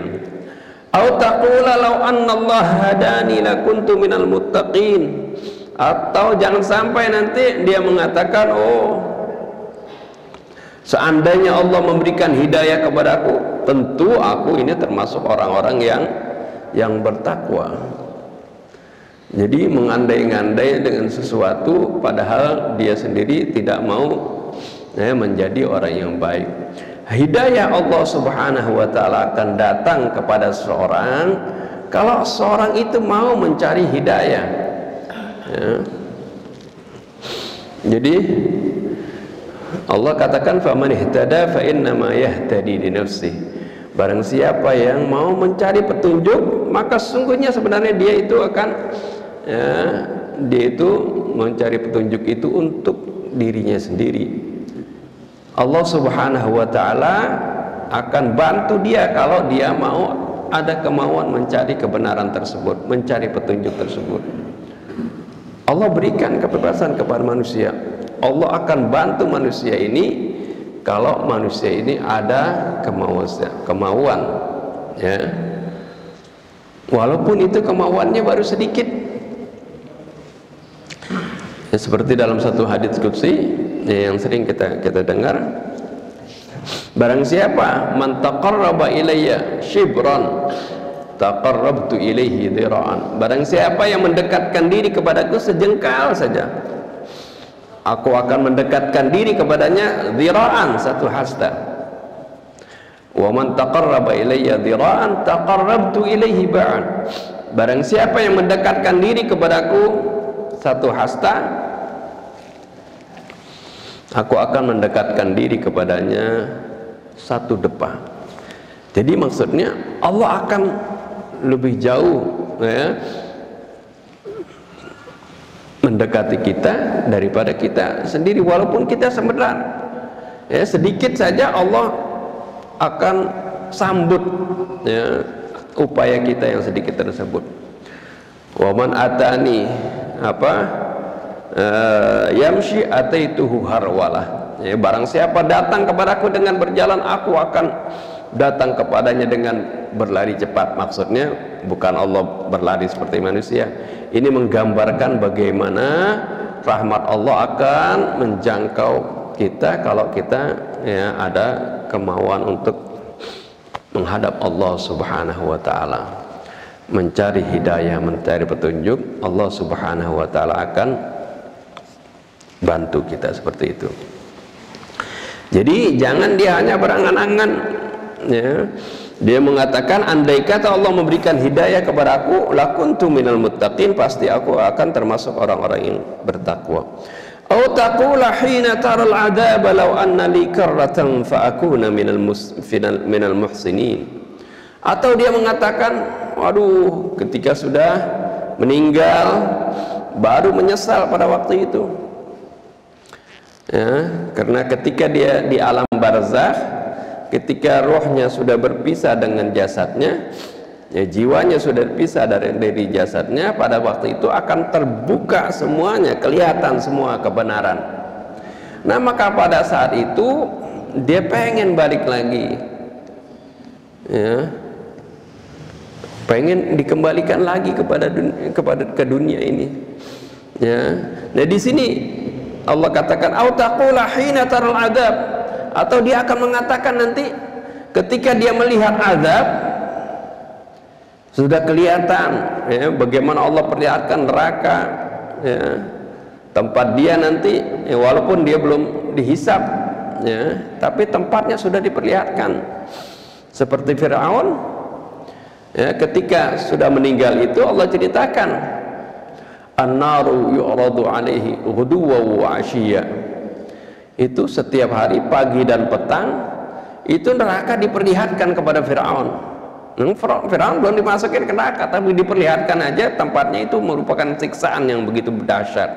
Au taqula law anna Allah hadani lakuntu minal muttaqin. Atau jangan sampai nanti dia mengatakan, oh seandainya Allah memberikan hidayah kepadaku, tentu aku ini termasuk orang-orang yang bertakwa. Jadi mengandai-ngandai dengan sesuatu padahal dia sendiri tidak mau menjadi orang yang baik. Hidayah Allah Subhanahu wa taala akan datang kepada seseorang kalau seorang itu mau mencari hidayah. Ya. Jadi Allah katakan faman ihtada fa innama yahtadi li nafsihi. Barang siapa yang mau mencari petunjuk, maka sesungguhnya sebenarnya dia itu akan dia itu mencari petunjuk itu untuk dirinya sendiri. Allah Subhanahu wa taala akan bantu dia kalau dia mau ada kemauan mencari kebenaran tersebut, mencari petunjuk tersebut. Allah berikan kebebasan kepada manusia. Allah akan bantu manusia ini kalau manusia ini ada kemauan ya. Walaupun itu kemauannya baru sedikit. Ya, seperti dalam satu hadits qudsi yang sering kita dengar, barang siapa man taqarraba ilayya shibran taqarrabtu ilaihi dhira'an. Barang siapa yang mendekatkan diri kepadaku sejengkal saja, aku akan mendekatkan diri kepadanya dhira'an, satu hasta. Wa man taqarraba ilayya dhira'an taqarrabtu ilaihi ba'an. Barang siapa yang mendekatkan diri kepadaku satu hasta, aku akan mendekatkan diri kepadanya satu depa. Jadi maksudnya Allah akan lebih jauh ya, mendekati kita daripada kita sendiri, walaupun kita sebentar ya, sedikit saja Allah akan sambut ya, upaya kita yang sedikit tersebut. Waman atani yamshi ataituhu harwalah. Ya, barang siapa datang kepadaku dengan berjalan, aku akan datang kepadanya dengan berlari cepat. Maksudnya bukan Allah berlari seperti manusia. Ini menggambarkan bagaimana rahmat Allah akan menjangkau kita kalau kita ya ada kemauan untuk menghadap Allah Subhanahu wa taala, mencari hidayah, mencari petunjuk. Allah Subhanahu wa taala akan bantu kita seperti itu. Jadi jangan dia hanya berangan-angan ya. Dia mengatakan, andai kata Allah memberikan hidayah kepada aku, lakuntu minal muttaqin, pasti aku akan termasuk orang-orang yang bertakwa. Au taqula hina taral adab law anna li karratan fa akuna minal muhsinin. Atau dia mengatakan, waduh, ketika sudah meninggal baru menyesal pada waktu itu ya, karena ketika dia di alam barzakh, ketika rohnya sudah berpisah dengan jasadnya ya, jiwanya sudah berpisah dari jasadnya, pada waktu itu akan terbuka semuanya, kelihatan semua kebenaran. Nah maka pada saat itu dia pengen balik lagi ya, pengen dikembalikan lagi ke dunia ini ya. Nah di sini Allah katakan au taqula hina taral adzab, atau dia akan mengatakan nanti ketika dia melihat azab, sudah kelihatan ya, bagaimana Allah perlihatkan neraka ya, tempat dia nanti ya, walaupun dia belum dihisab ya, tapi tempatnya sudah diperlihatkan. Seperti Fir'aun ya, ketika sudah meninggal itu Allah ceritakan an-naru yu'radu alaihi ghuduwan wa 'ashiyya, itu setiap hari pagi dan petang itu neraka diperlihatkan kepada Fir'aun. Fir'aun belum dimasukin ke neraka, tapi diperlihatkan aja tempatnya itu merupakan siksaan yang begitu dahsyat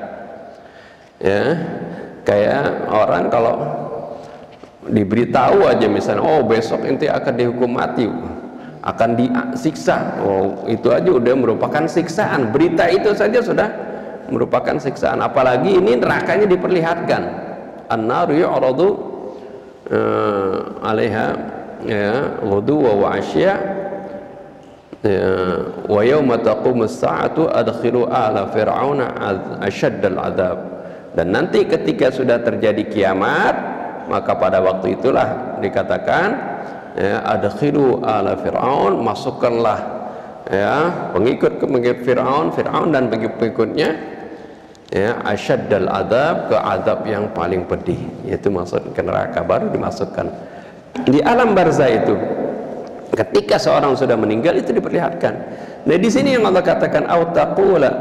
ya. Kayak orang kalau diberitahu aja misalnya, oh besok ente akan dihukum mati, akan disiksa, oh itu aja udah merupakan siksaan. Berita itu saja sudah merupakan siksaan, apalagi ini nerakanya diperlihatkan. An-naru yu'radu 'alaiha ya ghuduwan wa 'ashiyya ya, wa yawma taqumus sa'atu adkhilu ala fir'auna asyaddal 'adzab. Dan nanti ketika sudah terjadi kiamat, maka pada waktu itulah dikatakan ya, adkhilu ala fir'aun, masukkanlah ya pengikut Fir'aun dan pengikutnya ya asyaddal adzab, ke azab yang paling pedih, yaitu masuk ke neraka, baru dimasukkan. Di alam barzah itu ketika seorang sudah meninggal itu diperlihatkan. Nah di sini yang Allah katakan au taqula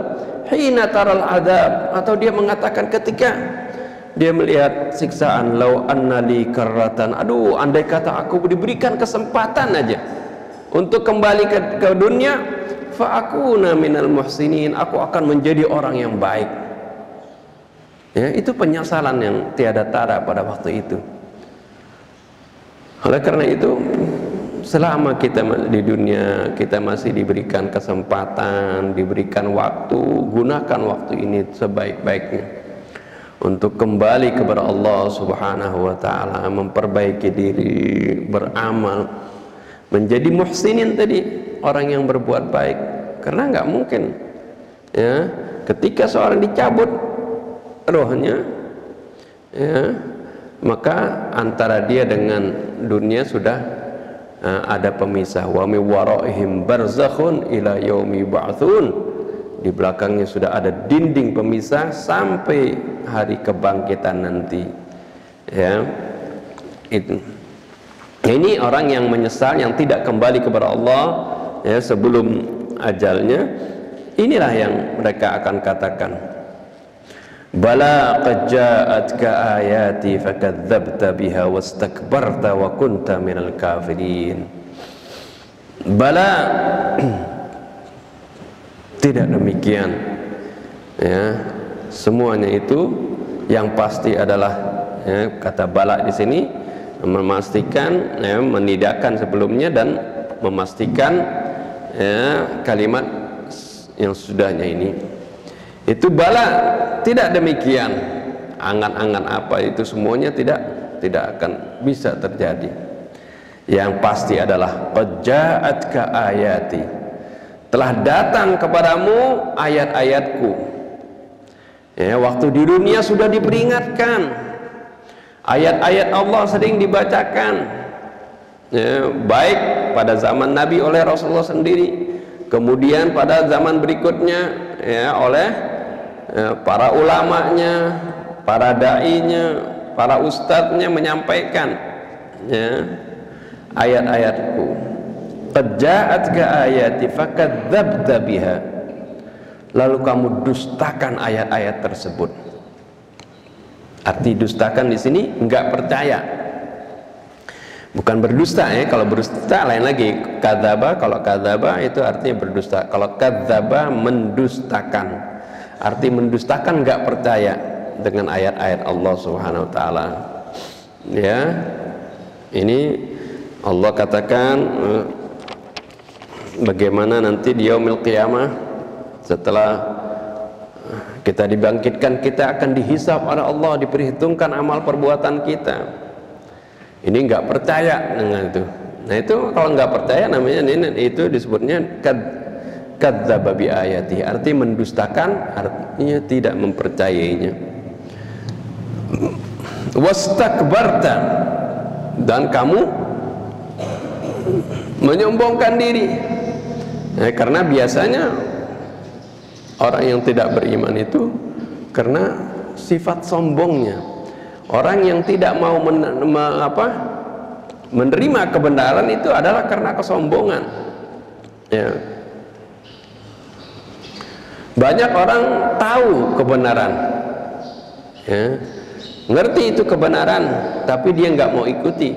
hina taral adzab, atau dia mengatakan ketika dia melihat siksaan, lau annali karratan, aduh andai kata aku diberikan kesempatan aja untuk kembali ke dunia, fa akuna minal muhsinin, aku akan menjadi orang yang baik ya. Itu penyesalan yang tiada tara pada waktu itu. Oleh karena itu selama kita di dunia, kita masih diberikan kesempatan, diberikan waktu, gunakan waktu ini sebaik-baiknya untuk kembali kepada Allah Subhanahu wa ta'ala, memperbaiki diri, beramal, menjadi muhsinin tadi, orang yang berbuat baik. Karena nggak mungkin ya ketika seorang dicabut rohnya ya, maka antara dia dengan dunia sudah ada pemisah. Wa mi waraihim barzakhun ila yaumi ba'tsun, di belakangnya sudah ada dinding pemisah sampai hari kebangkitan nanti ya. Itu ini orang yang menyesal, yang tidak kembali kepada Allah ya sebelum ajalnya. Inilah yang mereka akan katakan, bala qad ja'atka ayati fakadzdzabta biha wastakbarta wa kunta minal kafirin. Bala tidak demikian ya, semuanya itu yang pasti adalah ya, kata bala di sini memastikan ya, menidakkan sebelumnya dan memastikan ya, kalimat yang sudahnya ini. Itu bala tidak demikian, angan-angan apa itu semuanya tidak akan bisa terjadi. Yang pasti adalah qad ja'atka ayati, telah datang kepadamu ayat-ayatku ya. Waktu di dunia sudah diperingatkan, ayat-ayat Allah sering dibacakan ya, baik pada zaman Nabi oleh Rasulullah sendiri, kemudian pada zaman berikutnya ya, oleh para ulamanya, para da'inya, para ustadznya menyampaikan ya, ayat-ayatku. Qad ja'atka ayati fakadzdzabta biha, lalu kamu dustakan ayat-ayat tersebut. Arti dustakan di sini enggak percaya, bukan berdusta ya. Kalau berdusta lain lagi. Kadzaba, kalau kadzaba itu artinya berdusta. Kalau kadzaba mendustakan, arti mendustakan, enggak percaya dengan ayat-ayat Allah Subhanahu wa taala ya. Ini Allah katakan bagaimana nanti di yaumil qiyamah, setelah kita dibangkitkan, kita akan dihisab oleh Allah, diperhitungkan amal perbuatan kita. Ini nggak percaya dengan itu. Nah itu kalau nggak percaya namanya itu disebutnya kadzdzaba bi ayati, arti mendustakan, artinya tidak mempercayainya wastakbarta, dan kamu menyombongkan diri. Karena biasanya orang yang tidak beriman itu karena sifat sombongnya. Orang yang tidak mau menerima kebenaran itu adalah karena kesombongan. Ya. Banyak orang tahu kebenaran, ya, ngerti itu kebenaran, tapi dia nggak mau ikuti.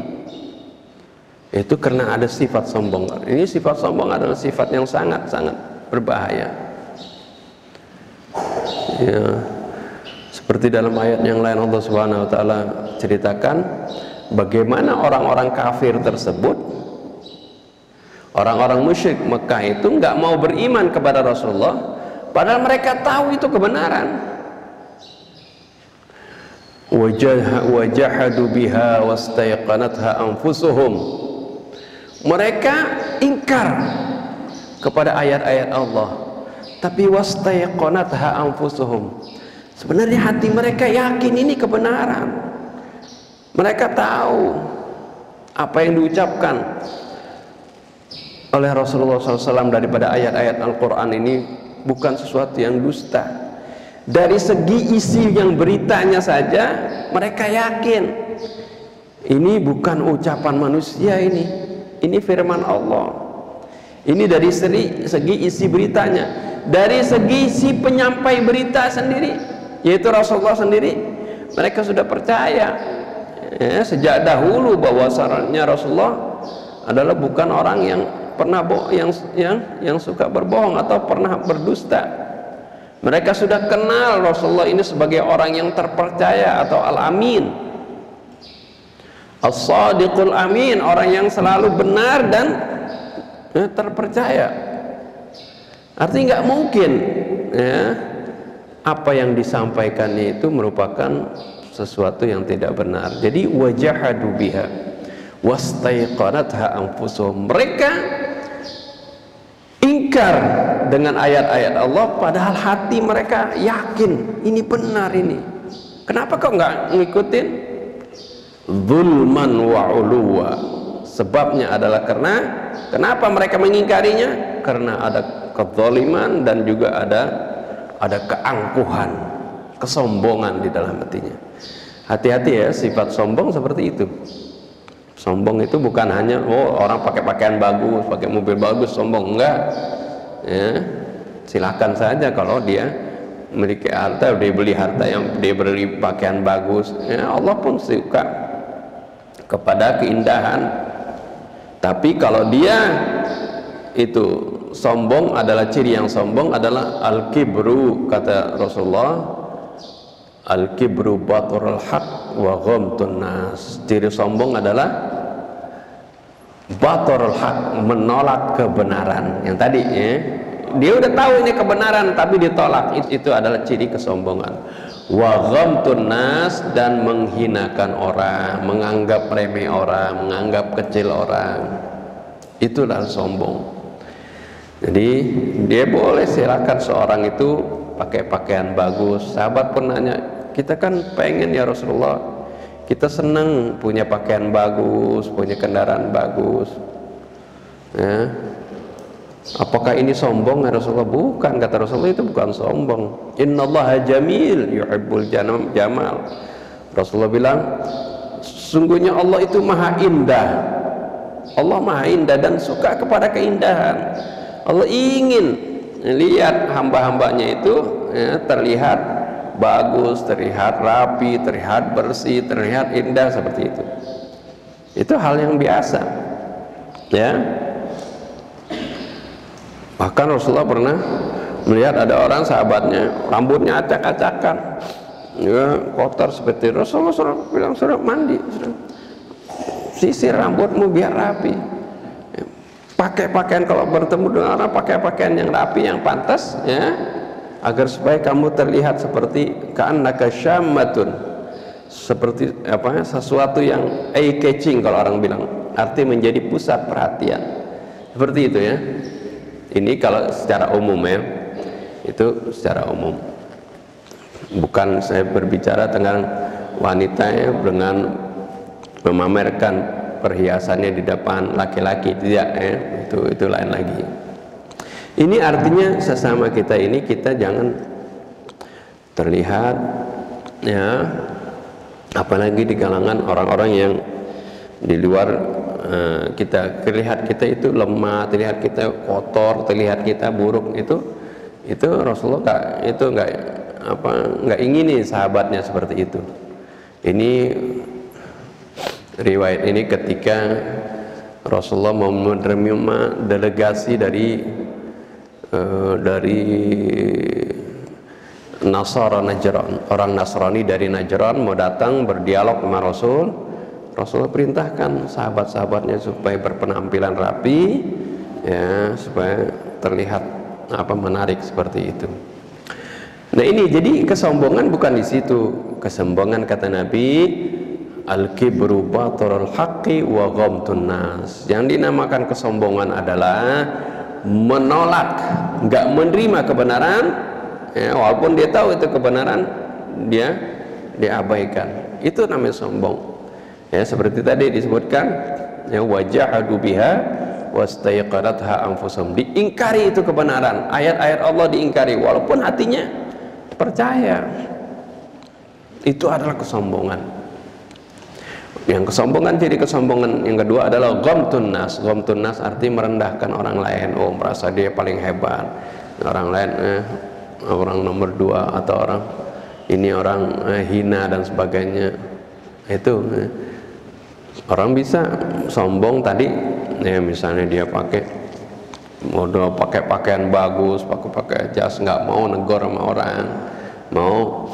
Itu karena ada sifat sombong. Ini sifat sombong adalah sifat yang sangat-sangat berbahaya. Ya, seperti dalam ayat yang lain Allah Subhanahu wa taala ceritakan bagaimana orang-orang kafir tersebut, orang-orang musyrik Mekah itu nggak mau beriman kepada Rasulullah, padahal mereka tahu itu kebenaran. Wajahadu biha wastaiqanatha anfusuhum. Mereka ingkar kepada ayat-ayat Allah, tapi wastaiqanatha anfusuhum. Sebenarnya hati mereka yakin ini kebenaran. Mereka tahu apa yang diucapkan oleh Rasulullah SAW daripada ayat-ayat Al-Quran ini bukan sesuatu yang dusta. Dari segi isi yang beritanya saja mereka yakin ini bukan ucapan manusia, ini firman Allah. Ini dari segi isi beritanya. Dari segi si penyampai berita sendiri, yaitu Rasulullah sendiri, mereka sudah percaya sejak dahulu bahwasannya Rasulullah adalah bukan orang yang pernah yang suka berbohong atau pernah berdusta. Mereka sudah kenal Rasulullah ini sebagai orang yang terpercaya atau al-amin, as-sadiqul amin, orang yang selalu benar dan terpercaya. Artinya nggak mungkin apa yang disampaikannya itu merupakan sesuatu yang tidak benar. Jadi wajahadu biha wastaiqanatha anfusuhum. Mereka ingkar dengan ayat-ayat Allah padahal hati mereka yakin ini benar ini. Kenapa kau nggak ngikutin? Zulman wa uluwa. Sebabnya adalah karena kenapa mereka mengingkarinya? Karena ada kezaliman dan juga ada keangkuhan, kesombongan di dalam hatinya. Hati-hati ya, sifat sombong seperti itu. Sombong itu bukan hanya orang pakai pakaian bagus, pakai mobil bagus sombong, enggak. Ya, silakan saja kalau dia memiliki harta, dia beli harta yang dia beli pakaian bagus. Ya, Allah pun suka kepada keindahan. Tapi kalau dia itu sombong, adalah ciri yang sombong adalah al-kibru, kata Rasulullah, al-kibru baturul haq wa ghamtun nas. Ciri sombong adalah baturul haq, menolak kebenaran. Yang tadi dia udah tahu ini kebenaran tapi ditolak, itu adalah ciri kesombongan. Wa ghamtun nas, dan menghinakan orang, menganggap remeh orang, menganggap kecil orang. Itulah sombong. Jadi dia boleh silakan seorang itu pakai pakaian bagus. Sahabat pun nanya, kita kan pengen ya Rasulullah, kita senang punya pakaian bagus, punya kendaraan bagus, ya. Apakah ini sombong ya Rasulullah? Bukan, kata Rasulullah, itu bukan sombong. Innallaha jamil yuhibbul jamal. Rasulullah bilang, sesungguhnya Allah itu maha indah. Allah maha indah dan suka kepada keindahan. Allah ingin lihat hamba-hambanya itu terlihat bagus, terlihat rapi, terlihat bersih, terlihat indah seperti itu. Itu hal yang biasa, ya. Bahkan Rasulullah pernah melihat ada orang sahabatnya rambutnya acak-acakan, ya, kotor seperti itu. Rasulullah bilang, suruh mandi, sisir rambutmu biar rapi. Pakai pakaian, kalau bertemu dengan orang pakai pakaian yang rapi, yang pantas, ya, agar supaya kamu terlihat seperti ka'annaka syammatun, seperti sesuatu yang eye catching kalau orang bilang, arti menjadi pusat perhatian, seperti itu ya. Ini kalau secara umum ya, itu secara umum. Bukan saya berbicara tentang wanita dengan memamerkan perhiasannya di depan laki-laki, tidak itu lain lagi. Ini artinya sesama kita ini kita jangan terlihat ya, apalagi di kalangan orang-orang yang di luar kita, terlihat kita itu lemah, terlihat kita kotor, terlihat kita buruk, itu Rasulullah nggak ingini sahabatnya seperti itu. Ini riwayat ini ketika Rasulullah mau menerima delegasi dari Nasara Najran, orang Nasrani dari Najran mau datang berdialog sama Rasul. Rasulullah perintahkan sahabat-sahabatnya supaya berpenampilan rapi, ya, supaya terlihat menarik seperti itu. Nah ini jadi kesombongan bukan di situ. Kesombongan kata Nabi, al-kibru batarul haqqi wa ghamtun nas. Yang dinamakan kesombongan adalah menolak, nggak menerima kebenaran, ya, walaupun dia tahu itu kebenaran, dia abaikan. Itu namanya sombong. Ya, seperti tadi disebutkan, ya, wajahadu biha wastayqaratha anfusuhum, diingkari itu kebenaran, ayat-ayat Allah diingkari walaupun hatinya percaya. Itu adalah kesombongan. Yang kesombongan, jadi kesombongan yang kedua adalah ghamtun nas. Ghamtun nas arti merendahkan orang lain. Oh, merasa dia paling hebat, orang lain orang nomor dua, atau orang ini orang hina dan sebagainya. Itu orang bisa sombong tadi, ya, misalnya dia pakai pakaian bagus, pakai jas, nggak mau negor sama orang, mau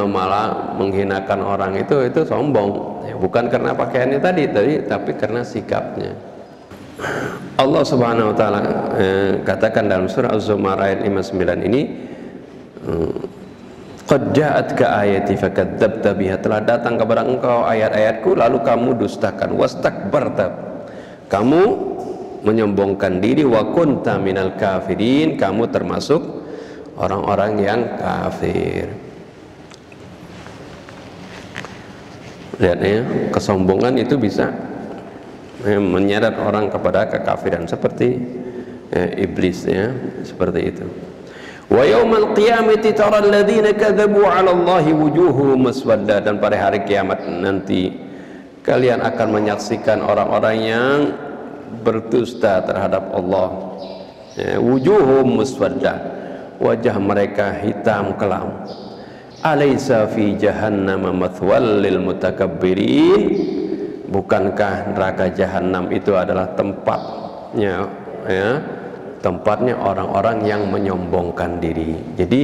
malah menghinakan orang, itu sombong, ya, bukan karena pakaiannya tadi, tapi karena sikapnya. Allah Subhanahu wa taala katakan dalam surah Az-Zumar ayat 59 ini, qad ja'atka ayati fakadzdzabta biha, telah datang kepada engkau ayat-ayatku lalu kamu dustakan, wastakbarta, kamu menyombongkan diri, wa kunta minal kafirin, kamu termasuk orang-orang yang kafir. Lihat ya, kesombongan itu bisa menyeret orang kepada kekafiran seperti iblis, ya, seperti itu. Wa yaumal qiyamati taral ladzina kadzabu 'ala Allahi wujuhuhum muswadda, dan pada hari kiamat nanti kalian akan menyaksikan orang-orang yang berdusta terhadap Allah, ya, wujuhum muswadda, wajah mereka hitam kelam. Alaysa fi jahannam mathwal lil mutakabbirin, bukankah neraka jahanam itu adalah tempatnya, ya, tempatnya orang-orang yang menyombongkan diri. Jadi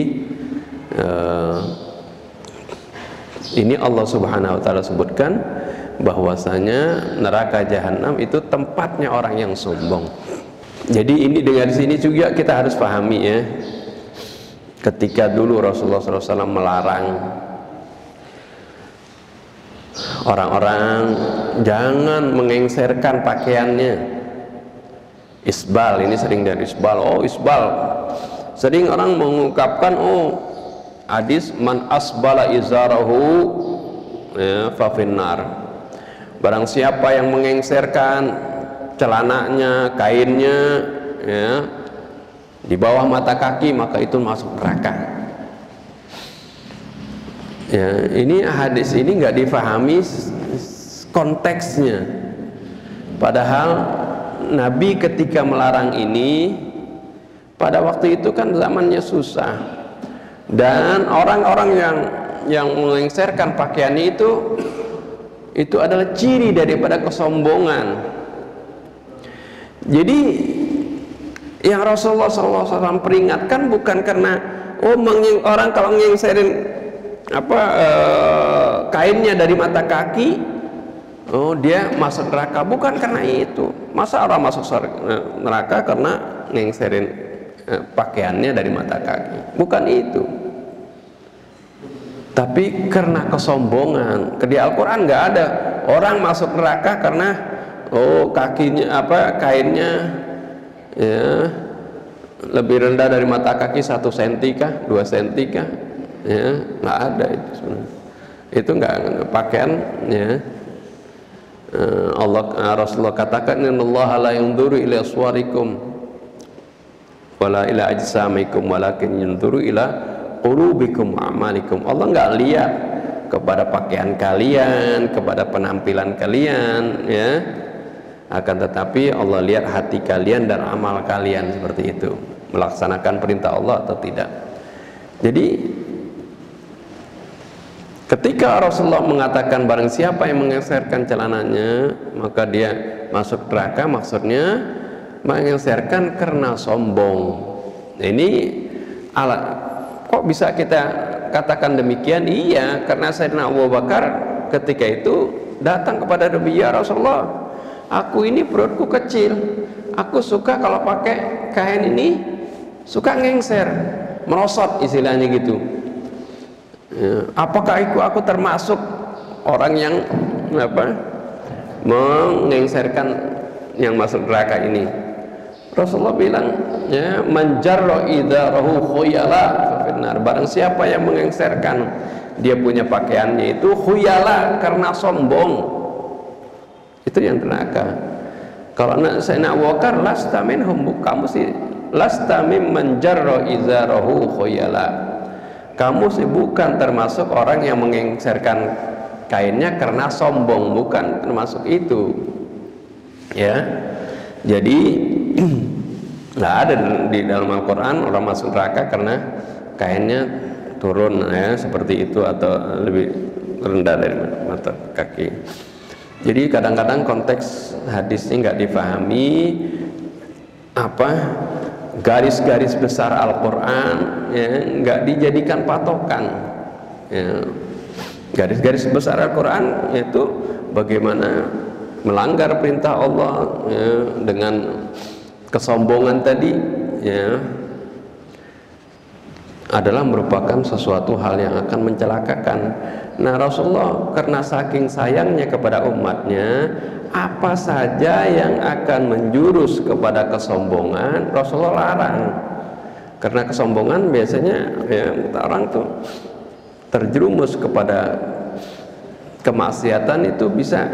ini Allah Subhanahu wa taala sebutkan bahwasanya neraka jahanam itu tempatnya orang yang sombong. Jadi ini dengan sini juga kita harus pahami, ya, ketika dulu Rasulullah SAW melarang orang-orang jangan mengengserkan pakaiannya, isbal, ini sering dari isbal. Oh, isbal, sering orang mengungkapkan, oh, hadis man asbala izarahu, ya, fa finnar, barang siapa yang mengengserkan celananya, kainnya, ya, di bawah mata kaki, maka itu masuk neraka. Ya, ini hadis ini nggak difahami konteksnya. Padahal Nabi ketika melarang ini pada waktu itu kan zamannya susah, dan orang-orang yang mengengserkan pakaiannya itu adalah ciri daripada kesombongan. Jadi yang Rasulullah SAW peringatkan bukan karena orang kalau ngengserin kainnya dari mata kaki, oh, dia masuk neraka, bukan karena itu. Masa orang masuk neraka karena ngengserin pakaiannya dari mata kaki? Bukan itu. Tapi karena kesombongan. Di Al-Quran nggak ada orang masuk neraka karena kakinya kainnya, ya, lebih rendah dari mata kaki 1 cm kah, 2 cm kah, ya, nggak ada itu sebenarnya. Itu enggak pakaian ya. Rasulullah katakan, innallaha la yanzuru ila suwarikum wala ila ajsamikum walakin yanzuru ila qulubikum wa a'malikum. Allah enggak lihat kepada pakaian kalian, kepada penampilan kalian ya. Akan tetapi Allah lihat hati kalian dan amal kalian, seperti itu, melaksanakan perintah Allah atau tidak. Jadi ketika Rasulullah mengatakan barang siapa yang menggeserkan celananya maka dia masuk neraka, maksudnya menggeserkan karena sombong. Ini kok bisa kita katakan demikian? Iya, karena Sayyidina Abu Bakar ketika itu datang kepada Nabi, ya Rasulullah, aku ini perutku kecil, aku suka kalau pakai kain ini suka ngengser, merosot istilahnya gitu. Apakah aku termasuk orang yang mengengserkan yang masuk neraka ini? Rasulullah bilang, ya, man jarra idarahu khuyala fa finnar. Barang siapa yang mengengserkan dia punya pakaiannya itu khuyala, karena sombong, itu yang neraka. Kalau Sayyidina Abu Bakar, lasta minhum, kamu sih lasta mimman jarra idarahu khuyala. Kamu sih bukan termasuk orang yang mengengserkan kainnya karena sombong, bukan termasuk itu. Ya. Jadi nggak ada di dalam Al-Quran orang masuk neraka karena kainnya turun ya seperti itu atau lebih rendah dari mata kaki. Jadi kadang-kadang konteks hadisnya nggak difahami, garis-garis besar Al-Quran ya, nggak dijadikan patokan ya. Garis-garis besar Al-Quran yaitu bagaimana melanggar perintah Allah ya, dengan kesombongan tadi ya, adalah merupakan sesuatu hal yang akan mencelakakan. Nah, Rasulullah karena saking sayangnya kepada umatnya, apa saja yang akan menjurus kepada kesombongan Rasulullah larang. Karena kesombongan biasanya ya, orang tuh terjerumus kepada kemaksiatan itu bisa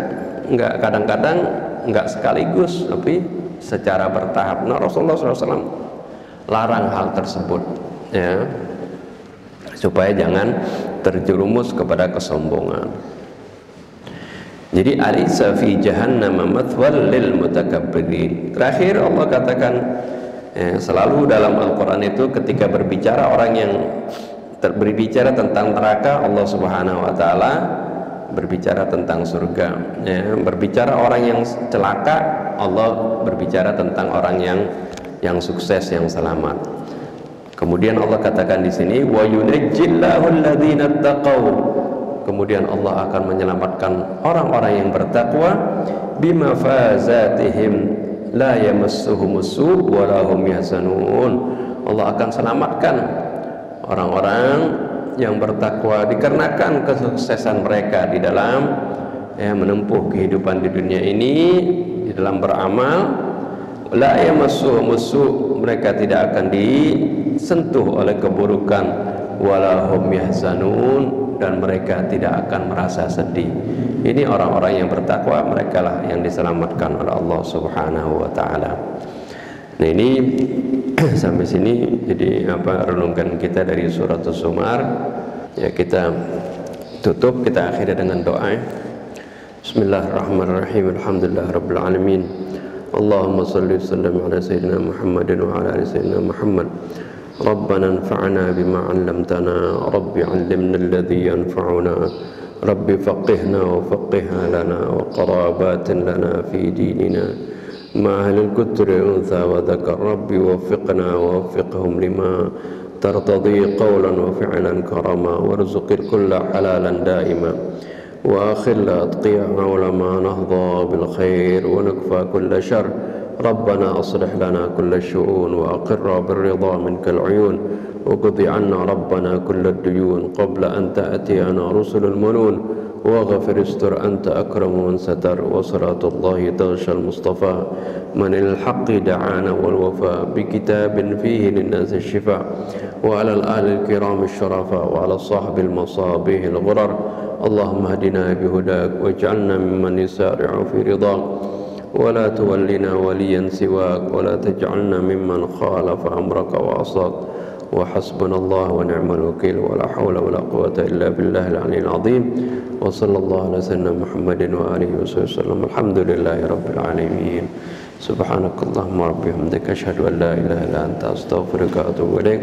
kadang-kadang nggak sekaligus, tapi secara bertahap. Nah, Rasulullah SAW larang hal tersebut ya, supaya jangan terjerumus kepada kesombongan. Jadi alisa fi jahannam mathwal lil mutakabbirin. Terakhir Allah katakan ya, selalu dalam Al-Quran itu ketika berbicara orang yang berbicara tentang neraka, Allah Subhanahu wa Ta'ala berbicara tentang surga ya. Berbicara orang yang celaka, Allah berbicara tentang orang yang sukses, yang selamat. Kemudian Allah katakan di sini, wa yunajjillahu alladzina taqaw. Kemudian Allah akan menyelamatkan orang-orang yang bertakwa, bima fazatihim la yamassuhumus su' wa lahum yahzanun. Allah akan selamatkan orang-orang yang bertakwa dikarenakan kesuksesan mereka di dalam menempuh kehidupan di dunia ini, di dalam beramal. La yamassuhumus su', mereka tidak akan disentuh oleh keburukan, walahum yahzanun, dan mereka tidak akan merasa sedih. Ini orang-orang yang bertakwa, mereka lah yang diselamatkan oleh Allah Subhanahu wa Ta'ala. Nah, ini sampai sini jadi renungan kita dari surat Az-Zumar ya. Kita tutup, kita akhiri dengan doa. Bismillahirrahmanirrahim. Alhamdulillahirabbil alamin. Allahumma shalli wa sallim ala sayyidina Muhammadin wa ala ali sayyidina Muhammad. Rabbana anfa'na bima 'allamtana, rabbi 'allimna alladhi yanfa'una, rabbi faqihna wa faqih lana wa qarabatin lana fi dinina ma ahlil kutri untha wa dhakar, rabbi wafiqna wa wafiqhum lima tartadi qawlan wa fi'lan karama, warzuqil kulla halalan daima wa akhilla atqiya ulama nahda bil khair wa nakfa kulla shar. ربنا أصلح لنا كل الشؤون وأقر بالرضا منك العيون وقضي عنا ربنا كل الديون قبل أن تأتينا رسل المنون واغفر استر أنت أكرم من ستر وصلاة الله تغشى المصطفى من الحق دعانا والوفاء بكتاب فيه للناس الشفاء وعلى الآل الكرام الشرفاء وعلى صاحب المصابيح الغرر اللهم اهدنا بهداك واجعلنا ممن يسارع في رضاك ولا تولنا وليا سواك ولا تجعلنا ممن خالف أمرك وعصاك وحسبنا الله ونعم الوكيل ولا حول ولا قوة إلا بالله العلي العظيم وصلى الله على سيدنا محمد وآله وصحبه وسلم الحمد لله رب العالمين سبحانك اللهم ربي وبحمدك أشهد أن لا إله إلا أنت أستغفرك وأتوب إليك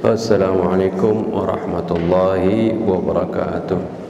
والسلام عليكم ورحمة الله وبركاته.